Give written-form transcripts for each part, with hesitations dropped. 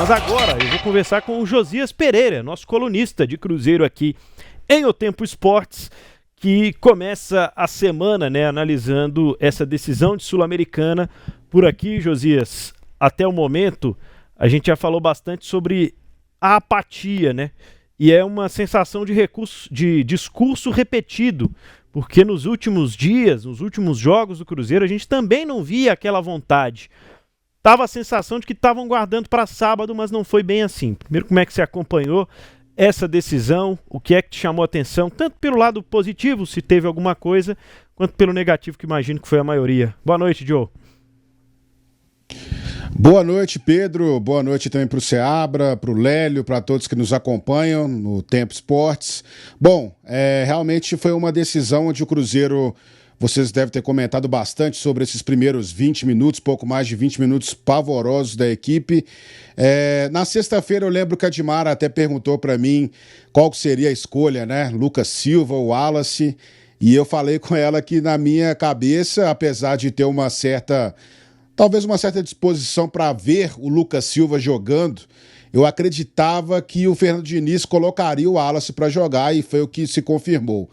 Mas agora eu vou conversar com o Josias Pereira, nosso colunista de Cruzeiro aqui em O Tempo Esportes, que começa a semana, né, analisando essa decisão de Sul-Americana. Por aqui, Josias, até o momento, a gente já falou bastante sobre a apatia, né? E é uma sensação de discurso repetido, porque nos últimos dias, nos últimos jogos do Cruzeiro, a gente também não via aquela vontade. Tava a sensação de que estavam guardando para sábado, mas não foi bem assim. Primeiro, como é que você acompanhou essa decisão? O que é que te chamou a atenção? Tanto pelo lado positivo, se teve alguma coisa, quanto pelo negativo, que imagino que foi a maioria. Boa noite, Joe. Boa noite, Pedro. Boa noite também para o Seabra, para o Lélio, para todos que nos acompanham no Tempo Esportes. Bom, realmente foi uma decisão onde o Cruzeiro, vocês devem ter comentado bastante sobre esses primeiros 20 minutos, pouco mais de 20 minutos pavorosos da equipe. Na sexta-feira eu lembro que a Dimara até perguntou para mim qual seria a escolha, né? Lucas Silva ou Wallace. E eu falei com ela que na minha cabeça, apesar de ter talvez uma certa disposição para ver o Lucas Silva jogando, eu acreditava que o Fernando Diniz colocaria o Wallace para jogar e foi o que se confirmou.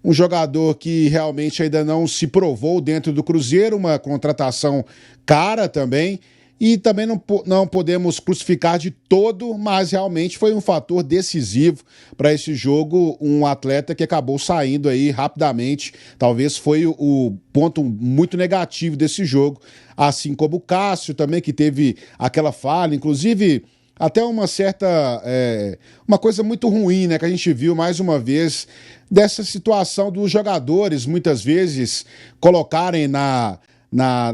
Um jogador que realmente ainda não se provou dentro do Cruzeiro, uma contratação cara também, e também não podemos crucificar de todo, mas realmente foi um fator decisivo para esse jogo, um atleta que acabou saindo aí rapidamente, talvez foi o ponto muito negativo desse jogo, assim como o Cássio também, que teve aquela falha, inclusive até uma certa, uma coisa muito ruim, né, que a gente viu mais uma vez, dessa situação dos jogadores, muitas vezes, colocarem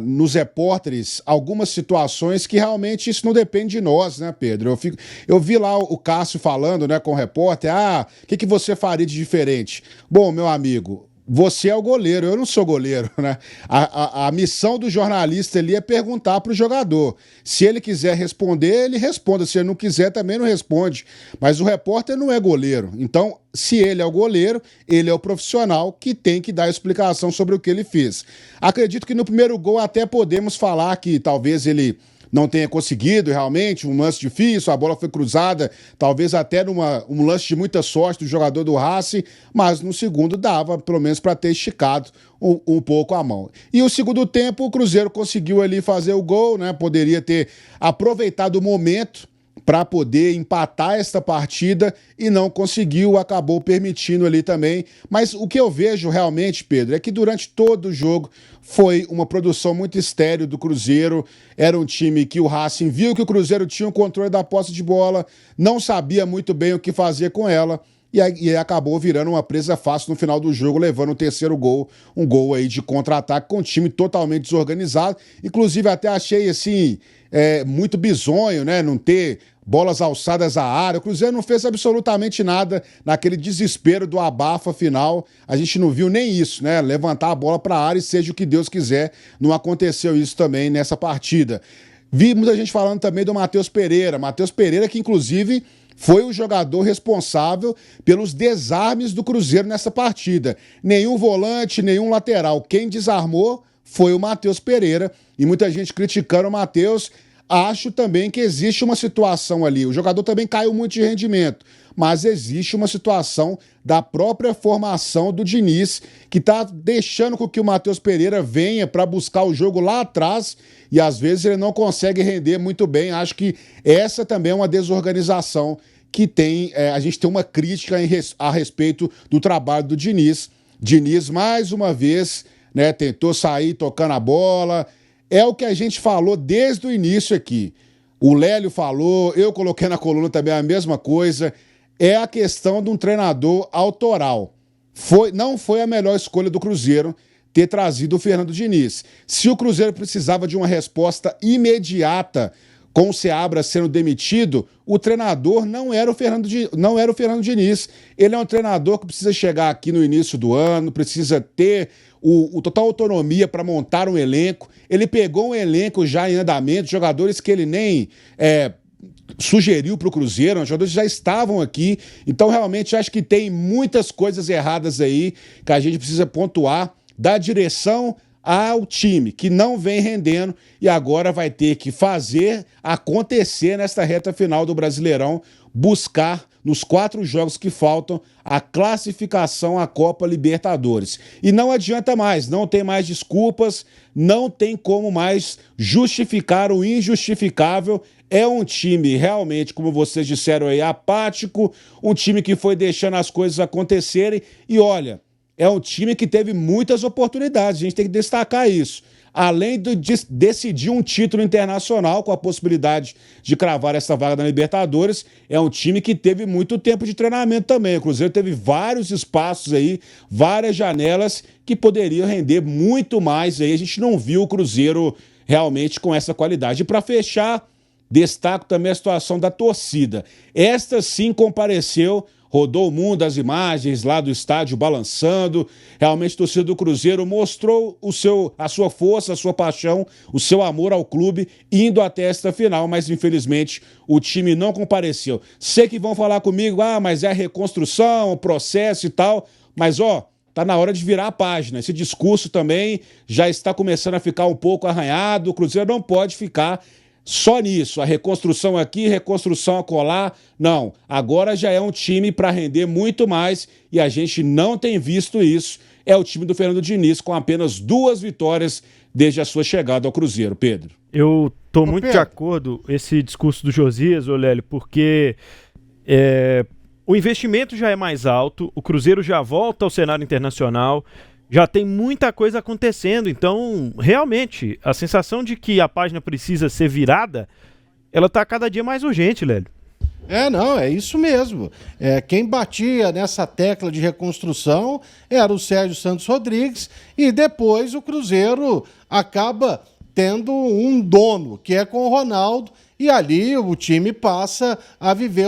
nos repórteres algumas situações que realmente isso não depende de nós, né, Pedro? Eu vi lá o Cássio falando, né, com o repórter, o que você faria de diferente? Bom, meu amigo, você é o goleiro, eu não sou goleiro, né? A missão do jornalista ali é perguntar para o jogador. Se ele quiser responder, ele responde. Se ele não quiser, também não responde. Mas o repórter não é goleiro. Então, se ele é o goleiro, ele é o profissional que tem que dar explicação sobre o que ele fez. Acredito que no primeiro gol até podemos falar que talvez ele não tenha conseguido realmente, um lance difícil, a bola foi cruzada, talvez até um lance de muita sorte do jogador do Racing, mas no segundo dava, pelo menos para ter esticado um pouco a mão. E o segundo tempo, o Cruzeiro conseguiu ali fazer o gol, né? Poderia ter aproveitado o momento para poder empatar esta partida e não conseguiu, acabou permitindo ali também. Mas o que eu vejo realmente, Pedro, é que durante todo o jogo foi uma produção muito estéril do Cruzeiro. Era um time que o Racing viu que o Cruzeiro tinha o controle da posse de bola, não sabia muito bem o que fazer com ela e acabou virando uma presa fácil no final do jogo, levando o terceiro gol, um gol aí de contra-ataque com o time totalmente desorganizado. Inclusive até achei assim, muito bizonho, né, não ter bolas alçadas à área. O Cruzeiro não fez absolutamente nada naquele desespero do abafa final. A gente não viu nem isso, né? Levantar a bola para a área e seja o que Deus quiser. Não aconteceu isso também nessa partida. Vi muita gente falando também do Matheus Pereira. Matheus Pereira, que inclusive foi o jogador responsável pelos desarmes do Cruzeiro nessa partida. Nenhum volante, nenhum lateral. Quem desarmou foi o Matheus Pereira. E muita gente criticando o Matheus. Acho também que existe uma situação ali. O jogador também caiu muito de rendimento, mas existe uma situação da própria formação do Diniz que está deixando com que o Matheus Pereira venha para buscar o jogo lá atrás e às vezes ele não consegue render muito bem. Acho que essa também é uma desorganização que tem. A gente tem uma crítica a respeito do trabalho do Diniz. Diniz, mais uma vez, né, tentou sair tocando a bola. É o que a gente falou desde o início aqui. O Lélio falou, eu coloquei na coluna também a mesma coisa. É a questão de um treinador autoral. Não foi a melhor escolha do Cruzeiro ter trazido o Fernando Diniz. Se o Cruzeiro precisava de uma resposta imediata com o Seabra sendo demitido, o treinador não era o Fernando Diniz. Ele é um treinador que precisa chegar aqui no início do ano, precisa ter o total autonomia para montar um elenco. Ele pegou um elenco já em andamento, jogadores que ele nem sugeriu para o Cruzeiro, os jogadores já estavam aqui. Então, realmente, acho que tem muitas coisas erradas aí que a gente precisa pontuar da direção ao time que não vem rendendo e agora vai ter que fazer acontecer nesta reta final do Brasileirão, buscar nos 4 jogos que faltam a classificação à Copa Libertadores. E não adianta mais, não tem mais desculpas, não tem como mais justificar o injustificável. É um time realmente, como vocês disseram aí, apático, um time que foi deixando as coisas acontecerem e olha, é um time que teve muitas oportunidades, a gente tem que destacar isso. Além de decidir um título internacional com a possibilidade de cravar essa vaga na Libertadores, é um time que teve muito tempo de treinamento também. O Cruzeiro teve vários espaços aí, várias janelas que poderiam render muito mais aí. A gente não viu o Cruzeiro realmente com essa qualidade. E para fechar, destaco também a situação da torcida. Esta sim compareceu, rodou o mundo as imagens lá do estádio balançando. Realmente a torcida do Cruzeiro mostrou a sua força, a sua paixão, o seu amor ao clube, indo até esta final, mas infelizmente o time não compareceu. Sei que vão falar comigo, mas é a reconstrução, o processo e tal, mas tá na hora de virar a página. Esse discurso também já está começando a ficar um pouco arranhado. O Cruzeiro não pode ficar só nisso, a reconstrução aqui, reconstrução acolá. Não, agora já é um time para render muito mais e a gente não tem visto isso. É o time do Fernando Diniz com apenas 2 vitórias desde a sua chegada ao Cruzeiro, Pedro. Eu tô muito de acordo com esse discurso do Josias, Lélio, porque o investimento já é mais alto, o Cruzeiro já volta ao cenário internacional, já tem muita coisa acontecendo, então, realmente, a sensação de que a página precisa ser virada, ela tá cada dia mais urgente, Lélio. Não, é isso mesmo. Quem batia nessa tecla de reconstrução era o Sérgio Santos Rodrigues e depois o Cruzeiro acaba tendo um dono, que é com o Ronaldo, e ali o time passa a viver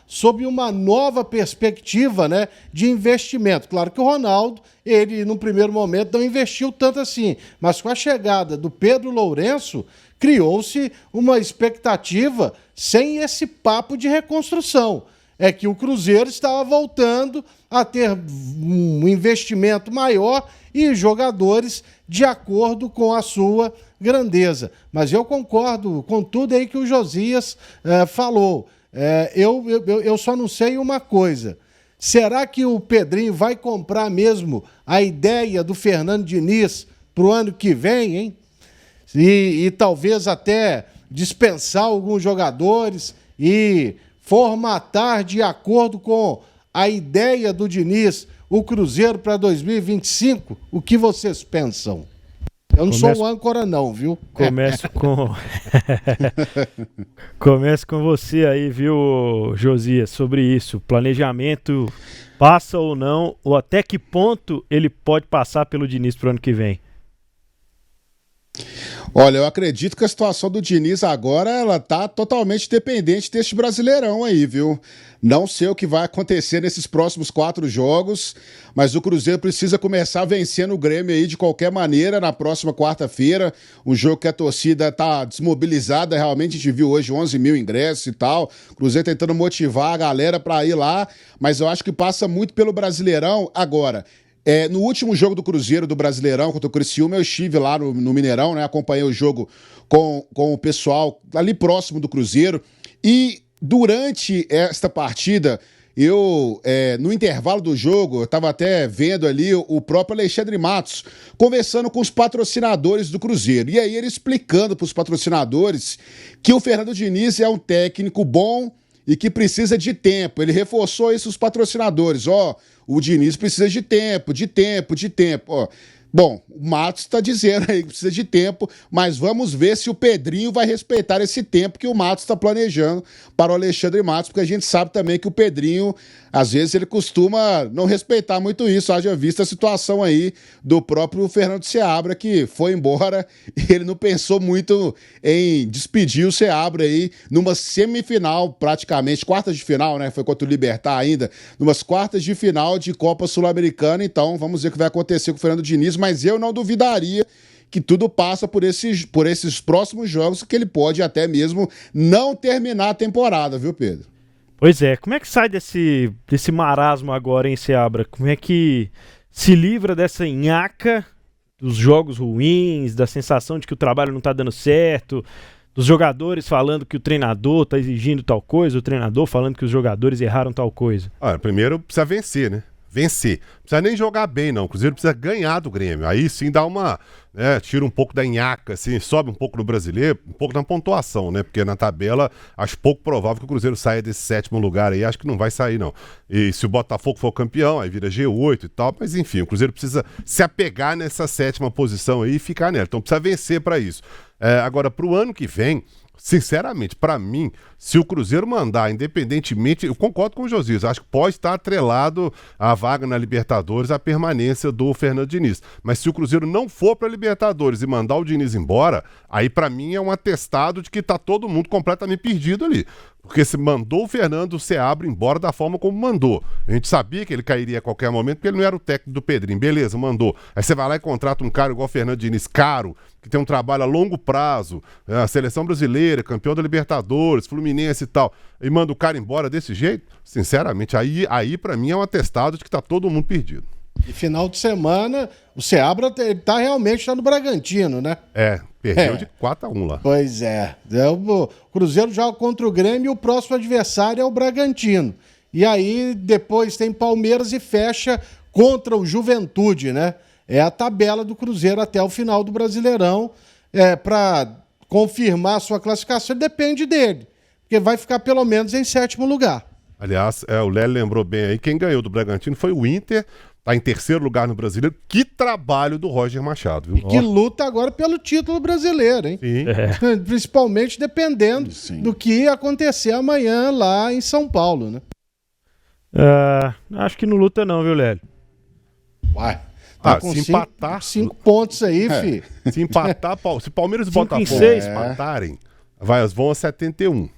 sob uma nova perspectiva, né, de investimento. Claro que o Ronaldo, ele no primeiro momento não investiu tanto assim, mas com a chegada do Pedro Lourenço, criou-se uma expectativa sem esse papo de reconstrução. É que o Cruzeiro estava voltando a ter um investimento maior e jogadores de acordo com a sua grandeza. Mas eu concordo com tudo aí que o Josias falou. Eu só não sei uma coisa. Será que o Pedrinho vai comprar mesmo a ideia do Fernando Diniz para o ano que vem, hein? E talvez até dispensar alguns jogadores e formatar de acordo com a ideia do Diniz o Cruzeiro para 2025? O que vocês pensam? Eu não sou o âncora não, viu? Começo com você aí, viu, Josias, sobre isso. Planejamento passa ou não, ou até que ponto ele pode passar pelo Diniz pro ano que vem? Olha, eu acredito que a situação do Diniz agora, ela tá totalmente dependente deste Brasileirão aí, viu? Não sei o que vai acontecer nesses próximos 4 jogos, mas o Cruzeiro precisa começar vencendo o Grêmio aí de qualquer maneira na próxima quarta-feira, um jogo que a torcida tá desmobilizada, realmente a gente viu hoje 11 mil ingressos e tal, o Cruzeiro tentando motivar a galera pra ir lá, mas eu acho que passa muito pelo Brasileirão agora. No último jogo do Cruzeiro do Brasileirão contra o Criciúma, eu estive lá no Mineirão, né? Acompanhei o jogo com o pessoal ali próximo do Cruzeiro. E durante esta partida, no intervalo do jogo, eu estava até vendo ali o próprio Alexandre Matos conversando com os patrocinadores do Cruzeiro. E aí ele explicando para os patrocinadores que o Fernando Diniz é um técnico bom e que precisa de tempo. Ele reforçou isso aos patrocinadores. O Diniz precisa de tempo. Bom, o Matos está dizendo aí que precisa de tempo, mas vamos ver se o Pedrinho vai respeitar esse tempo que o Matos está planejando para o Alexandre Matos, porque a gente sabe também que o Pedrinho, às vezes, ele costuma não respeitar muito isso, haja vista a situação aí do próprio Fernando Seabra, que foi embora e ele não pensou muito em despedir o Seabra aí numa semifinal, praticamente, quartas de final, né? Foi contra o Libertad ainda, numas quartas de final de Copa Sul-Americana, então vamos ver o que vai acontecer com o Fernando Diniz, mas eu não duvidaria que tudo passa por esses próximos jogos, que ele pode até mesmo não terminar a temporada, viu, Pedro? Pois é, como é que sai desse marasmo agora, hein, Seabra? Como é que se livra dessa nhaca dos jogos ruins, da sensação de que o trabalho não está dando certo, dos jogadores falando que o treinador está exigindo tal coisa, o treinador falando que os jogadores erraram tal coisa? Olha, primeiro precisa vencer, né? Vencer. Não precisa nem jogar bem, não. O Cruzeiro precisa ganhar do Grêmio. Aí sim dá uma... tira um pouco da nhaca, assim, sobe um pouco no brasileiro, um pouco na pontuação, né? Porque na tabela acho pouco provável que o Cruzeiro saia desse 7º lugar aí. Acho que não vai sair, não. E se o Botafogo for campeão, aí vira G8 e tal. Mas enfim, o Cruzeiro precisa se apegar nessa 7ª posição aí e ficar nela. Então precisa vencer para isso. Agora, pro ano que vem... Sinceramente, para mim, se o Cruzeiro mandar, independentemente, eu concordo com o Josias, acho que pode estar atrelado à vaga na Libertadores, à permanência do Fernando Diniz. Mas se o Cruzeiro não for para a Libertadores e mandar o Diniz embora, aí para mim é um atestado de que tá todo mundo completamente perdido ali. Porque se mandou o Fernando Seabra embora da forma como mandou. A gente sabia que ele cairia a qualquer momento, porque ele não era o técnico do Pedrinho. Beleza, mandou. Aí você vai lá e contrata um cara igual o Fernando Diniz, caro, que tem um trabalho a longo prazo, a seleção brasileira, campeão da Libertadores, Fluminense e tal, e manda o cara embora desse jeito, sinceramente, aí para mim é um atestado de que tá todo mundo perdido. E final de semana, o Seabra realmente tá no Bragantino, né? Perdeu de 4-1 lá. Pois é. O Cruzeiro joga contra o Grêmio e o próximo adversário é o Bragantino. E aí depois tem Palmeiras e fecha contra o Juventude, né? É a tabela do Cruzeiro até o final do Brasileirão. Para confirmar a sua classificação, depende dele. Porque vai ficar pelo menos em 7º lugar. Aliás, o Lélio lembrou bem aí, quem ganhou do Bragantino foi o Inter, tá em 3º lugar no Brasileiro. Que trabalho do Roger Machado, viu? E que luta agora pelo título brasileiro, hein? Sim. Principalmente dependendo do que acontecer amanhã lá em São Paulo, né? Acho que não luta não, viu, Lélio? Uai. Se empatar... 5 pontos aí, fi. Se empatar, se Palmeiras e Botafogo empatarem, vão a 71.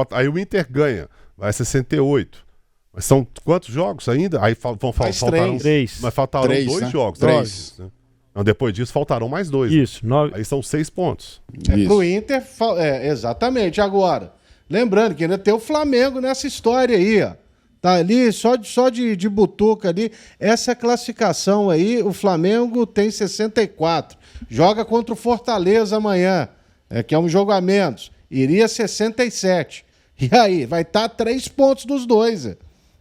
Aí o Inter ganha, vai a 68. Mas são quantos jogos ainda? Aí faltaram 3. Mas faltaram 2 né? jogos. 3. Né? Não, depois disso faltarão mais 2. Isso. 9. Aí são 6 pontos. Pro Inter, exatamente. Agora, lembrando que ainda tem o Flamengo nessa história aí, ó. Tá ali, só de butuca ali. Essa classificação aí, o Flamengo tem 64. Joga contra o Fortaleza amanhã, que é um jogo a menos. Iria 67. E aí, vai estar 3 pontos dos dois.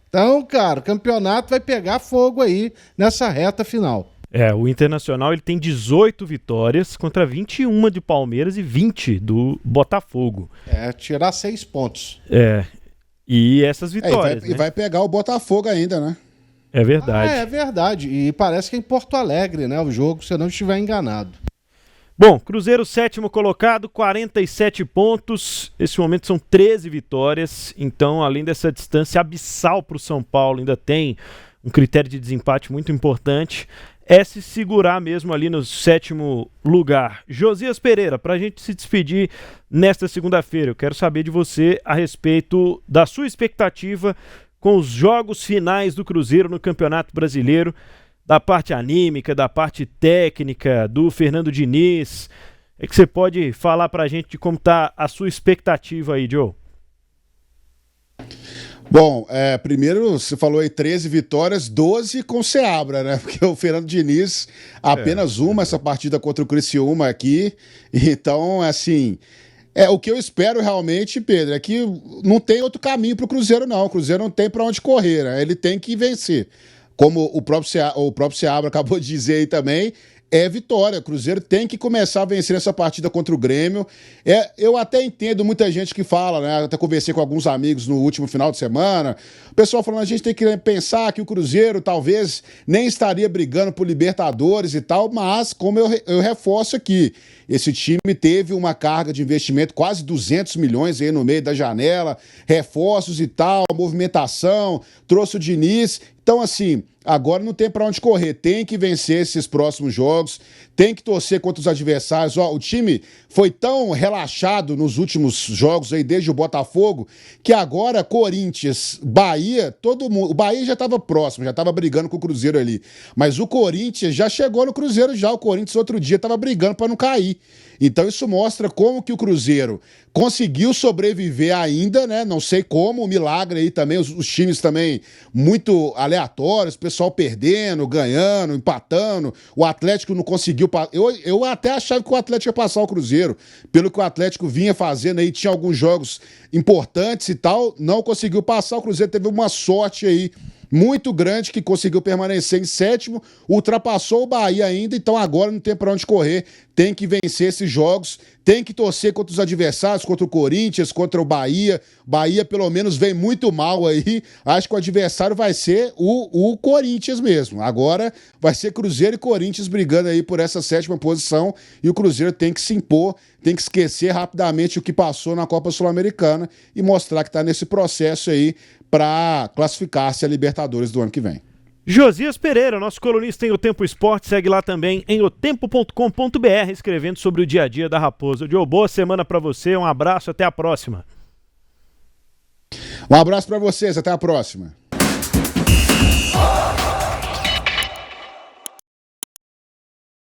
Então, cara, o campeonato vai pegar fogo aí nessa reta final. O Internacional ele tem 18 vitórias contra 21 de Palmeiras e 20 do Botafogo. Tirar 6 pontos. E essas vitórias. E vai pegar o Botafogo ainda, né? É verdade. É verdade. E parece que é em Porto Alegre, né? O jogo, se eu não estiver enganado. Bom, Cruzeiro 7º colocado, 47 pontos. Nesse momento são 13 vitórias. Então, além dessa distância abissal para o São Paulo, ainda tem um critério de desempate muito importante. Se segurar mesmo ali no 7º lugar. Josias Pereira, para a gente se despedir nesta segunda-feira, eu quero saber de você a respeito da sua expectativa com os jogos finais do Cruzeiro no Campeonato Brasileiro, da parte anímica, da parte técnica, do Fernando Diniz. É que você pode falar para a gente de como está a sua expectativa aí, Joe? Bom, primeiro você falou aí 13 vitórias, 12 com Seabra, né? Porque o Fernando Diniz, apenas essa partida contra o Criciúma aqui. Então, assim, o que eu espero realmente, Pedro, é que não tem outro caminho pro Cruzeiro, não. O Cruzeiro não tem para onde correr, né? Ele tem que vencer. Como o próprio Seabra acabou de dizer aí também, vitória. O Cruzeiro tem que começar a vencer essa partida contra o Grêmio. Eu até entendo muita gente que fala, né? Até conversei com alguns amigos no último final de semana. O pessoal falando, a gente tem que pensar que o Cruzeiro talvez nem estaria brigando por Libertadores e tal, mas como eu reforço aqui, esse time teve uma carga de investimento quase 200 milhões aí no meio da janela, reforços e tal, movimentação, trouxe o Diniz. Então, assim, agora não tem para onde correr, tem que vencer esses próximos jogos, tem que torcer contra os adversários. O time foi tão relaxado nos últimos jogos aí, desde o Botafogo, que agora Corinthians, Bahia, todo mundo... O Bahia já estava próximo, já estava brigando com o Cruzeiro ali, mas o Corinthians já chegou no Cruzeiro já, o Corinthians outro dia estava brigando para não cair. Então isso mostra como que o Cruzeiro conseguiu sobreviver ainda, né? Não sei como, um milagre aí também, os times também muito aleatórios, o pessoal perdendo, ganhando, empatando, o Atlético não conseguiu... Eu até achava que o Atlético ia passar o Cruzeiro, pelo que o Atlético vinha fazendo aí, tinha alguns jogos importantes e tal, não conseguiu passar, o Cruzeiro teve uma sorte aí muito grande que conseguiu permanecer em sétimo, ultrapassou o Bahia ainda, então agora não tem para onde correr, tem que vencer esses jogos, tem que torcer contra os adversários, contra o Corinthians, contra o Bahia. Bahia pelo menos vem muito mal aí, acho que o adversário vai ser o Corinthians mesmo. Agora vai ser Cruzeiro e Corinthians brigando aí por essa sétima posição e o Cruzeiro tem que se impor, tem que esquecer rapidamente o que passou na Copa Sul-Americana e mostrar que está nesse processo aí para classificar-se a Libertadores do ano que vem. Josias Pereira, nosso colunista em O Tempo Esporte, segue lá também em otempo.com.br, escrevendo sobre o dia a dia da Raposa. Joe, boa semana para você, um abraço, até a próxima. Um abraço para vocês, até a próxima.